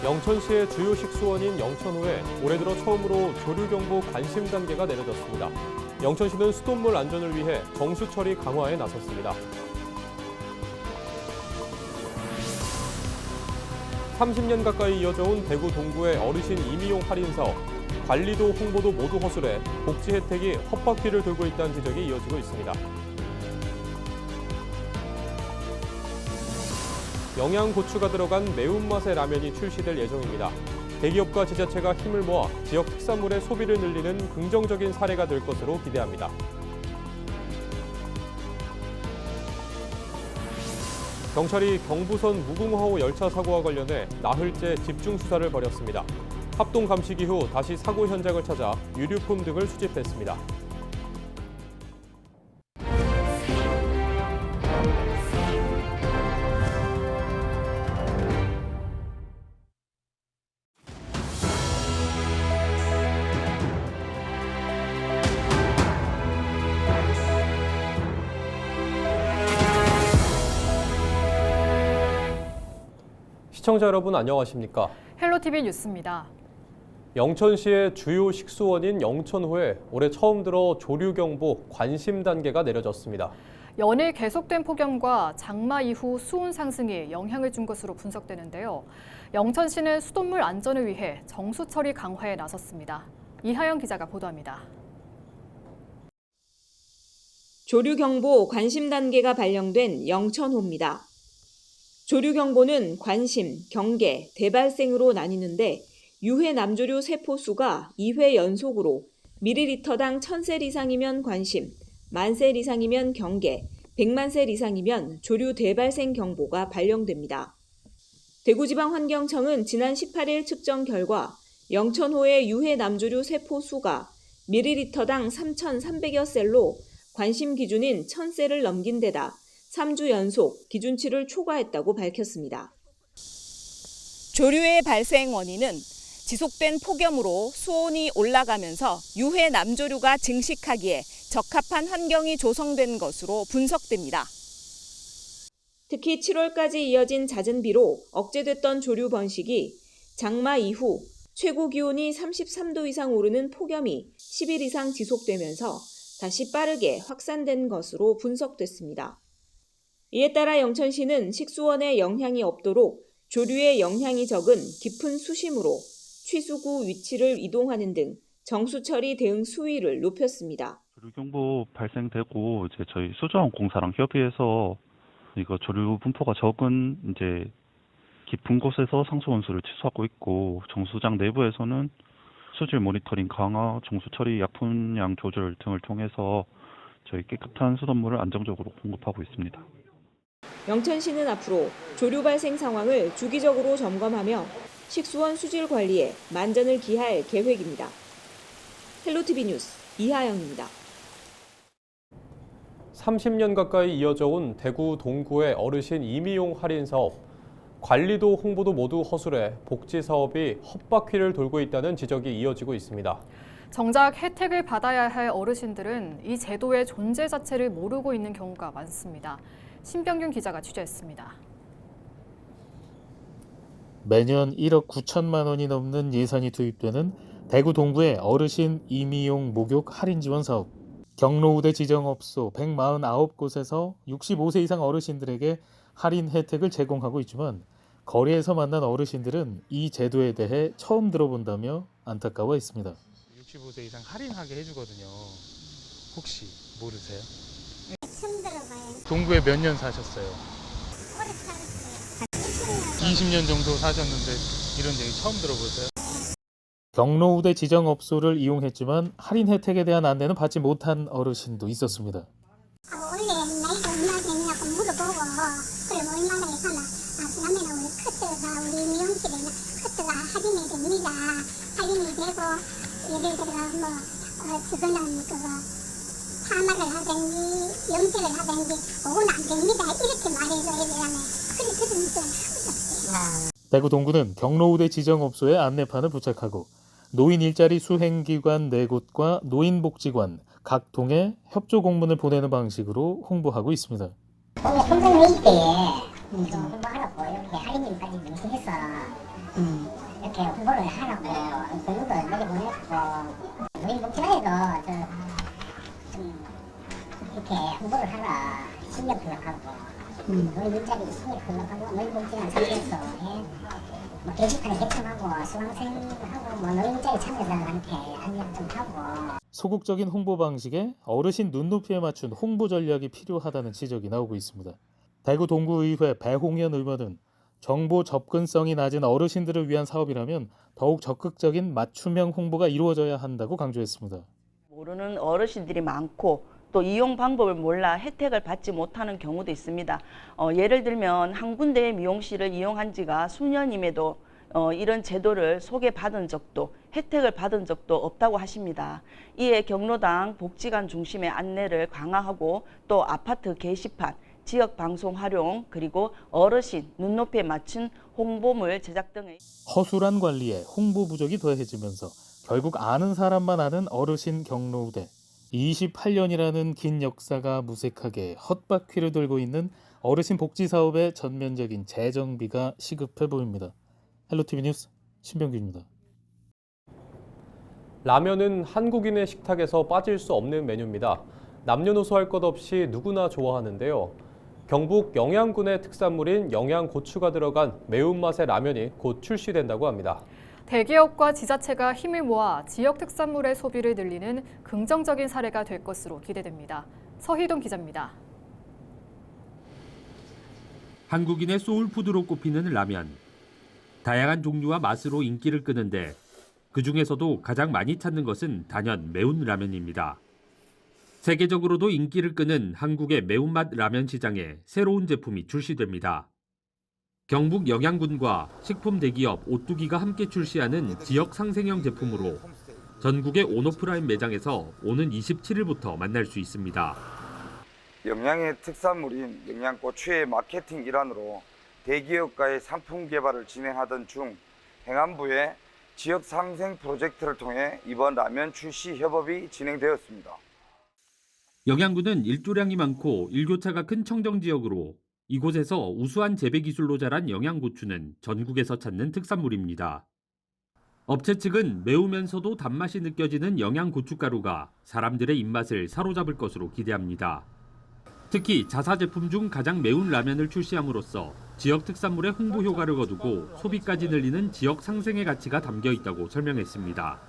영천시의 주요 식수원인 영천호에 올해 들어 처음으로 조류경보 관심 단계가 내려졌습니다. 영천시는 수돗물 안전을 위해 정수 처리 강화에 나섰습니다. 30년 가까이 이어져온 대구 동구의 어르신 임의용 할인 사업. 관리도 홍보도 모두 허술해 복지 혜택이 헛바퀴를 돌고 있다는 지적이 이어지고 있습니다. 영양고추가 들어간 매운맛의 라면이 출시될 예정입니다. 대기업과 지자체가 힘을 모아 지역 특산물의 소비를 늘리는 긍정적인 사례가 될 것으로 기대합니다. 경찰이 경부선 무궁화호 열차 사고와 관련해 나흘째 집중 수사를 벌였습니다. 합동 감식 이후 다시 사고 현장을 찾아 유류품 등을 수집했습니다. 시청자 여러분 안녕하십니까? 헬로티비 뉴스입니다. 영천시의 주요 식수원인 영천호에 올해 처음 들어 조류경보 관심 단계가 내려졌습니다. 연일 계속된 폭염과 장마 이후 수온 상승이 영향을 준 것으로 분석되는데요. 영천시는 수돗물 안전을 위해 정수 처리 강화에 나섰습니다. 이하영 기자가 보도합니다. 조류경보 관심 단계가 발령된 영천호입니다. 조류경보는 관심, 경계, 대발생으로 나뉘는데 유해 남조류 세포수가 2회 연속으로 밀리리터당 1000셀 이상이면 관심, 10,000셀 이상이면 경계, 100만 셀 이상이면 조류 대발생 경보가 발령됩니다. 대구지방환경청은 지난 18일 측정 결과 영천호의 유해 남조류 세포수가 밀리리터당 3,300여 셀로 관심 기준인 1000셀을 넘긴 데다 3주 연속 기준치를 초과했다고 밝혔습니다. 조류의 발생 원인은 지속된 폭염으로 수온이 올라가면서 유해 남조류가 증식하기에 적합한 환경이 조성된 것으로 분석됩니다. 특히 7월까지 이어진 잦은 비로 억제됐던 조류 번식이 장마 이후 최고 기온이 33도 이상 오르는 폭염이 10일 이상 지속되면서 다시 빠르게 확산된 것으로 분석됐습니다. 이에 따라 영천시는 식수원에 영향이 없도록 조류의 영향이 적은 깊은 수심으로 취수구 위치를 이동하는 등 정수 처리 대응 수위를 높였습니다. 조류경보 발생되고 이제 저희 수자원공사랑 협의해서 이거 조류 분포가 적은 이제 깊은 곳에서 상수 원수를 취소하고 있고 정수장 내부에서는 수질 모니터링 강화, 정수 처리 약품량 조절 등을 통해서 저희 깨끗한 수돗물을 안정적으로 공급하고 있습니다. 영천시는 앞으로 조류 발생 상황을 주기적으로 점검하며 식수원 수질 관리에 만전을 기할 계획입니다. 헬로티비 뉴스 이하영입니다. 30년 가까이 이어져온 대구 동구의 어르신 임의용 할인 사업. 관리도 홍보도 모두 허술해 복지 사업이 헛바퀴를 돌고 있다는 지적이 이어지고 있습니다. 정작 혜택을 받아야 할 어르신들은 이 제도의 존재 자체를 모르고 있는 경우가 많습니다. 신병균 기자가 취재했습니다. 매년 1억 9천만 원이 넘는 예산이 투입되는 대구 동구의 어르신 임의용 목욕 할인 지원 사업. 경로우대 지정업소 149곳에서 65세 이상 어르신들에게 할인 혜택을 제공하고 있지만 거리에서 만난 어르신들은 이 제도에 대해 처음 들어본다며 안타까워했습니다. 65세 이상 할인하게 해주거든요. 혹시 모르세요? 처음 들어봐요. 동구에 몇 년 사셨어요? 오래 살았어요. 20년 정도 사셨는데 이런 얘기 처음 들어보세요? 경로우대 지정업소를 이용했지만 할인 혜택에 대한 안내는 받지 못한 어르신도 있었습니다. 원래 나이가 얼마나 되냐고 물어보고 그래 뭐 얼마나 하나 지난번에 우리 커트가 우리 미용실에 커트가 할인이 됩니다. 할인이 되고 예를 들어 뭐 저거는 그거 파마를 하든지 염색을 하든지 그건 안 됩니다. 이렇게 말해줘야 되잖아요. 그래 그러니까 대구 동구는 경로우대 지정업소에 안내판을 부착하고 노인 일자리 수행기관 4곳과 노인복지관 각 동에 협조 공문을 보내는 방식으로 홍보하고 있습니다. 오늘 성장 20대에 좀 홍보하라고 이렇게 할인율까지 명시해서 이렇게 홍보를 하라고 교육을 내려보냈고 노인복지관에도 좀 이렇게 홍보를 하라 신경 클럽하고 노인 일자리 신경 클럽하고 노인복지관 참여해서 뭐 게시판에 개청하고 수강생하고 뭐 노인 일자리 참여자들한테 안내 좀 하고. 소극적인 홍보 방식에 어르신 눈높이에 맞춘 홍보 전략이 필요하다는 지적이 나오고 있습니다. 대구 동구의회 배홍현 의원은 정보 접근성이 낮은 어르신들을 위한 사업이라면 더욱 적극적인 맞춤형 홍보가 이루어져야 한다고 강조했습니다. 모르는 어르신들이 많고 또 이용 방법을 몰라 혜택을 받지 못하는 경우도 있습니다. 예를 들면 한 군데의 미용실을 이용한 지가 수년임에도 이런 제도를 소개받은 적도 혜택을 받은 적도 없다고 하십니다. 이에 경로당 복지관 중심의 안내를 강화하고 또 아파트 게시판, 지역 방송 활용, 그리고 어르신 눈높이에 맞춘 홍보물 제작 등의 허술한 관리에 홍보 부족이 더해지면서 결국 아는 사람만 아는 어르신 경로우대. 28년이라는 긴 역사가 무색하게 헛바퀴를 돌고 있는 어르신 복지 사업의 전면적인 재정비가 시급해 보입니다. 헬로티비 뉴스 신병규입니다. 라면은 한국인의 식탁에서 빠질 수 없는 메뉴입니다. 남녀노소 할 것 없이 누구나 좋아하는데요. 경북 영양군의 특산물인 영양고추가 들어간 매운맛의 라면이 곧 출시된다고 합니다. 대기업과 지자체가 힘을 모아 지역 특산물의 소비를 늘리는 긍정적인 사례가 될 것으로 기대됩니다. 서희동 기자입니다. 한국인의 소울푸드로 꼽히는 라면. 다양한 종류와 맛으로 인기를 끄는데 그중에서도 가장 많이 찾는 것은 단연 매운 라면입니다. 세계적으로도 인기를 끄는 한국의 매운맛 라면 시장에 새로운 제품이 출시됩니다. 경북 영양군과 식품 대기업 오뚜기가 함께 출시하는 지역 상생형 제품으로 전국의 온오프라인 매장에서 오는 27일부터 만날 수 있습니다. 영양의 특산물인 영양고추의 마케팅 일환으로 대기업과의 상품 개발을 진행하던 중 행안부의 지역 상생 프로젝트를 통해 이번 라면 출시 협업이 진행되었습니다. 영양군은 일조량이 많고 일교차가 큰 청정 지역으로 이곳에서 우수한 재배 기술로 자란 영양고추는 전국에서 찾는 특산물입니다. 업체 측은 매우면서도 단맛이 느껴지는 영양고춧가루가 사람들의 입맛을 사로잡을 것으로 기대합니다. 특히 자사 제품 중 가장 매운 라면을 출시함으로써 지역 특산물의 홍보 효과를 거두고 소비까지 늘리는 지역 상생의 가치가 담겨 있다고 설명했습니다.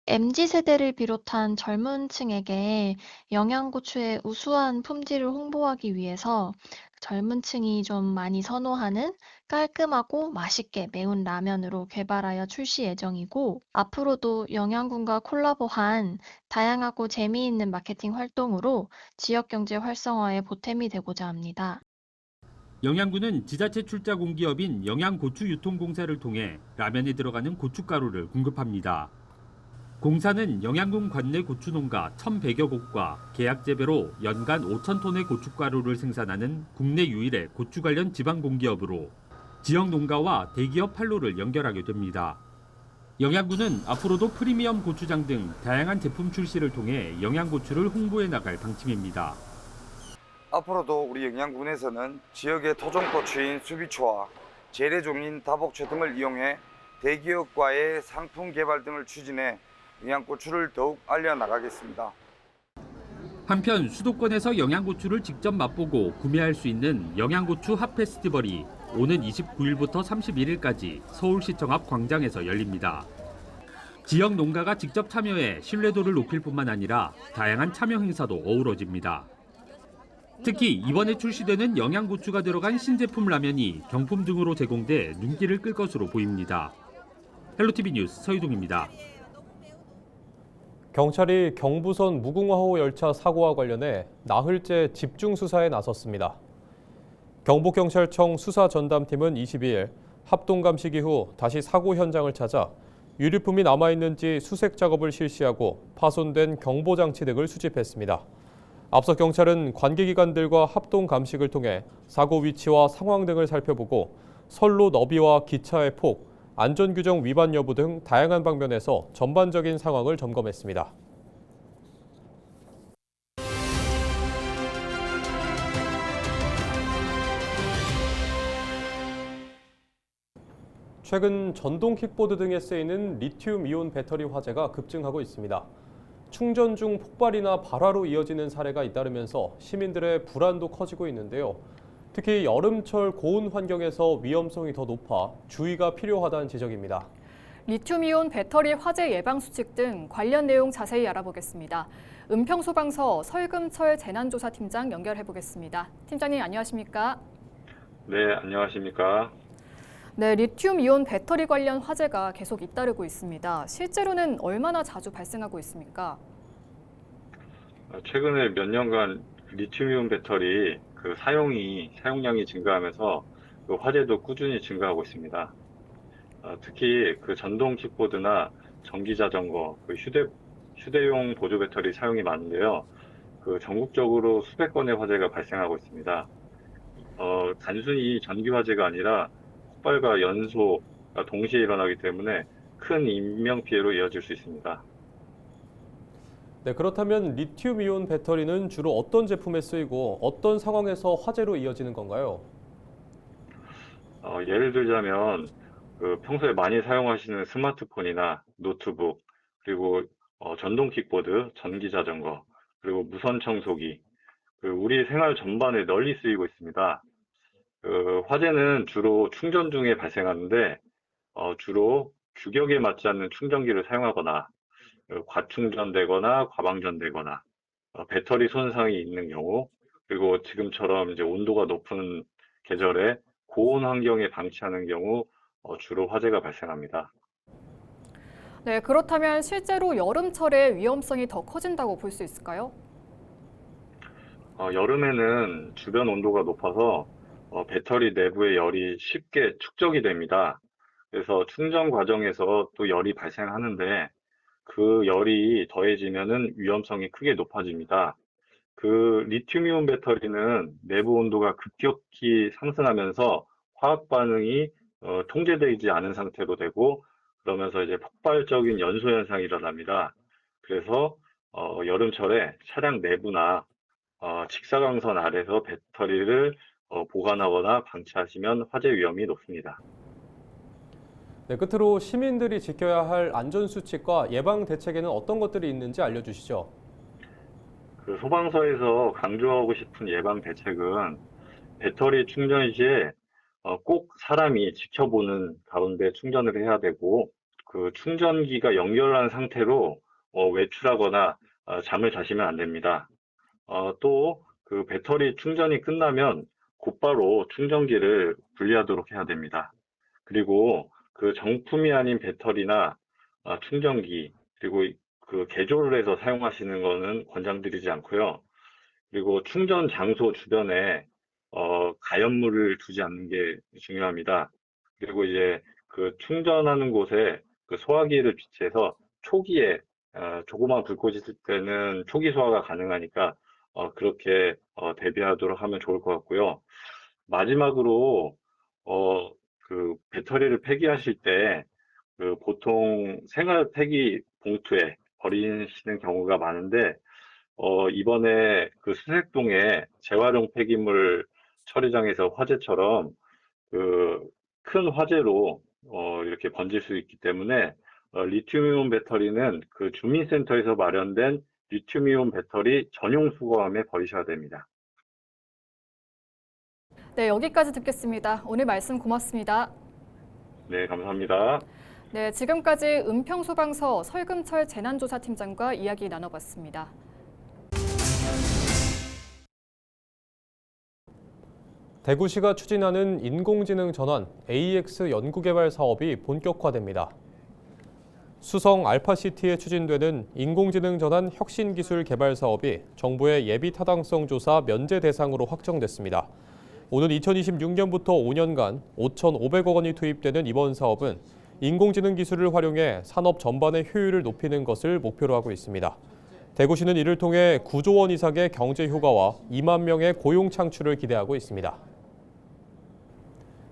MZ세대를 비롯한 젊은 층에게 영양고추의 우수한 품질을 홍보하기 위해서 젊은 층이 좀 많이 선호하는 깔끔하고 맛있게 매운 라면으로 개발하여 출시 예정이고, 앞으로도 영양군과 콜라보한 다양하고 재미있는 마케팅 활동으로 지역 경제 활성화에 보탬이 되고자 합니다. 영양군은 지자체 출자 공기업인 영양고추유통공사를 통해 라면에 들어가는 고춧가루를 공급합니다. 공사는 영양군 관내 고추농가 1,100여 곳과 계약 재배로 연간 5,000톤의 고춧가루를 생산하는 국내 유일의 고추 관련 지방 공기업으로 지역 농가와 대기업 판로를 연결하게 됩니다. 영양군은 앞으로도 프리미엄 고추장 등 다양한 제품 출시를 통해 영양고추를 홍보해 나갈 방침입니다. 앞으로도 우리 영양군에서는 지역의 토종고추인 수비초와 재래종인 다복초 등을 이용해 대기업과의 상품 개발 등을 추진해 영양고추를 더욱 알려나가겠습니다. 한편 수도권에서 영양고추를 직접 맛보고 구매할 수 있는 영양고추 핫페스티벌이 오는 29일부터 31일까지 서울시청 앞 광장에서 열립니다. 지역 농가가 직접 참여해 신뢰도를 높일 뿐만 아니라 다양한 참여 행사도 어우러집니다. 특히 이번에 출시되는 영양고추가 들어간 신제품 라면이 경품 등으로 제공돼 눈길을 끌 것으로 보입니다. 헬로티비 뉴스 서유동입니다. 경찰이 경부선 무궁화호 열차 사고와 관련해 나흘째 집중 수사에 나섰습니다. 경북경찰청 수사전담팀은 22일 합동 감식 이후 다시 사고 현장을 찾아 유류품이 남아있는지 수색 작업을 실시하고 파손된 경보장치 등을 수집했습니다. 앞서 경찰은 관계기관들과 합동 감식을 통해 사고 위치와 상황 등을 살펴보고 선로 너비와 기차의 폭, 안전규정 위반 여부 등 다양한 방면에서 전반적인 상황을 점검했습니다. 최근 전동 킥보드 등에 쓰이는 리튬이온 배터리 화재가 급증하고 있습니다. 충전 중 폭발이나 발화로 이어지는 사례가 잇따르면서 시민들의 불안도 커지고 있는데요. 특히 여름철 고온 환경에서 위험성이 더 높아 주의가 필요하다는 지적입니다. 리튬이온 배터리 화재 예방 수칙 등 관련 내용 자세히 알아보겠습니다. 은평소방서 설금철 재난조사팀장 연결해 보겠습니다. 팀장님 안녕하십니까? 네, 안녕하십니까? 네, 리튬이온 배터리 관련 화재가 계속 잇따르고 있습니다. 실제로는 얼마나 자주 발생하고 있습니까? 최근에 몇 년간 리튬이온 배터리 사용량이 증가하면서 그 화재도 꾸준히 증가하고 있습니다. 특히 그 전동 킥보드나 전기 자전거, 휴대용 보조 배터리 사용이 많은데요. 전국적으로 수백 건의 화재가 발생하고 있습니다. 단순히 전기 화재가 아니라 폭발과 연소가 동시에 일어나기 때문에 큰 인명 피해로 이어질 수 있습니다. 네, 그렇다면 리튬이온 배터리는 주로 어떤 제품에 쓰이고 어떤 상황에서 화재로 이어지는 건가요? 예를 들자면 평소에 많이 사용하시는 스마트폰이나 노트북, 그리고 전동 킥보드, 전기 자전거, 그리고 무선 청소기, 우리 생활 전반에 널리 쓰이고 있습니다. 화재는 주로 충전 중에 발생하는데 주로 규격에 맞지 않는 충전기를 사용하거나 과충전되거나 과방전되거나 배터리 손상이 있는 경우, 그리고 지금처럼 이제 온도가 높은 계절에 고온 환경에 방치하는 경우 주로 화재가 발생합니다. 네, 그렇다면 실제로 여름철에 위험성이 더 커진다고 볼 수 있을까요? 여름에는 주변 온도가 높아서 배터리 내부의 열이 쉽게 축적이 됩니다. 그래서 충전 과정에서 또 열이 발생하는데 그 열이 더해지면은 위험성이 크게 높아집니다. 리튬이온 배터리는 내부 온도가 급격히 상승하면서 화학 반응이 통제되지 않은 상태로 되고, 그러면서 이제 폭발적인 연소 현상이 일어납니다. 그래서 여름철에 차량 내부나 직사광선 아래서 배터리를 보관하거나 방치하시면 화재 위험이 높습니다. 네, 끝으로 시민들이 지켜야 할 안전수칙과 예방 대책에는 어떤 것들이 있는지 알려주시죠. 소방서에서 강조하고 싶은 예방 대책은 배터리 충전 시에 꼭 사람이 지켜보는 가운데 충전을 해야 되고, 충전기가 연결한 상태로 외출하거나 잠을 자시면 안 됩니다. 또 배터리 충전이 끝나면 곧바로 충전기를 분리하도록 해야 됩니다. 그리고 정품이 아닌 배터리나 충전기, 그리고 개조를 해서 사용하시는 거는 권장드리지 않고요. 그리고 충전 장소 주변에 가연물을 두지 않는 게 중요합니다. 그리고 이제 충전하는 곳에 소화기를 비치해서 초기에 조그만 불꽃이 있을 때는 초기 소화가 가능하니까 그렇게 대비하도록 하면 좋을 것 같고요. 마지막으로 배터리를 폐기하실 때 보통 생활 폐기 봉투에 버리시는 경우가 많은데 이번에 수색동에 재활용 폐기물 처리장에서 화재처럼 큰 화재로 이렇게 번질 수 있기 때문에 리튬이온 배터리는 주민센터에서 마련된 리튬이온 배터리 전용 수거함에 버리셔야 됩니다. 네, 여기까지 듣겠습니다. 오늘 말씀 고맙습니다. 네, 감사합니다. 네, 지금까지 은평소방서 설금철 재난조사팀장과 이야기 나눠봤습니다. 대구시가 추진하는 인공지능 전환 AX 연구개발 사업이 본격화됩니다. 수성 알파시티에 추진되는 인공지능 전환 혁신기술 개발 사업이 정부의 예비 타당성 조사 면제 대상으로 확정됐습니다. 오는 2026년부터 5년간 5,500억 원이 투입되는 이번 사업은 인공지능 기술을 활용해 산업 전반의 효율을 높이는 것을 목표로 하고 있습니다. 대구시는 이를 통해 9조 원 이상의 경제 효과와 2만 명의 고용 창출을 기대하고 있습니다.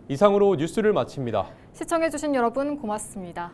이상으로 뉴스를 마칩니다. 시청해주신 여러분 고맙습니다.